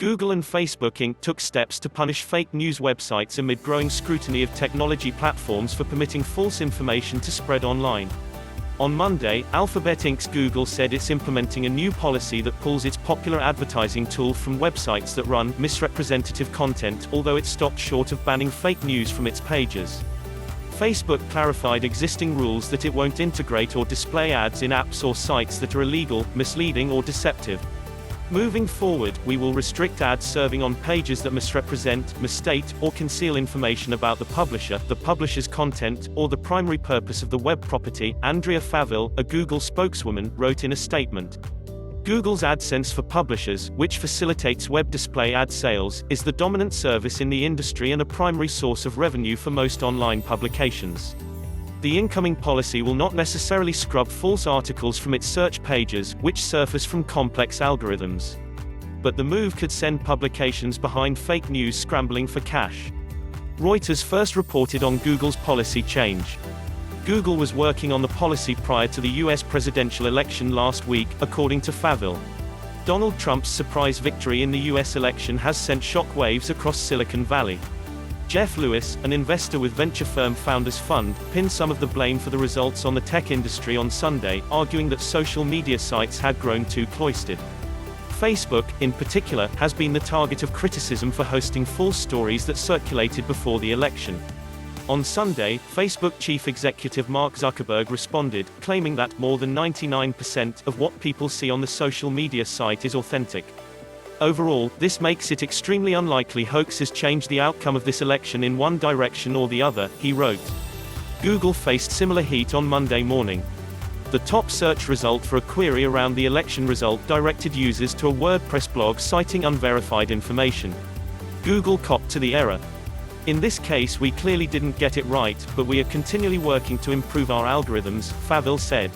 Google and Facebook Inc. took steps to punish fake news websites amid growing scrutiny of technology platforms for permitting false information to spread online. On Monday, Alphabet Inc.'s Google said it's implementing a new policy that pulls its popular advertising tool from websites that run misrepresentative content, although it stopped short of banning fake news from its pages. Facebook clarified existing rules that it won't integrate or display ads in apps or sites that are illegal, misleading or deceptive. Moving forward, we will restrict ads serving on pages that misrepresent, misstate, or conceal information about the publisher's content, or the primary purpose of the web property, Andrea Faville, a Google spokeswoman, wrote in a statement. Google's AdSense for publishers, which facilitates web display ad sales, is the dominant service in the industry and a primary source of revenue for most online publications. The incoming policy will not necessarily scrub false articles from its search pages, which surface from complex algorithms. But the move could send publications behind fake news scrambling for cash. Reuters first reported on Google's policy change. Google was working on the policy prior to the US presidential election last week, according to Faville. Donald Trump's surprise victory in the US election has sent shockwaves across Silicon Valley. Jeff Lewis, an investor with venture firm Founders Fund, pinned some of the blame for the results on the tech industry on Sunday, arguing that social media sites had grown too cloistered. Facebook, in particular, has been the target of criticism for hosting false stories that circulated before the election. On Sunday, Facebook chief executive Mark Zuckerberg responded, claiming that more than 99% of what people see on the social media site is authentic. Overall, this makes it extremely unlikely hoaxes change the outcome of this election in one direction or the other, he wrote. Google faced similar heat on Monday morning. The top search result for a query around the election result directed users to a WordPress blog citing unverified information. Google copped to the error. In this case, we clearly didn't get it right, but we are continually working to improve our algorithms, Faville said.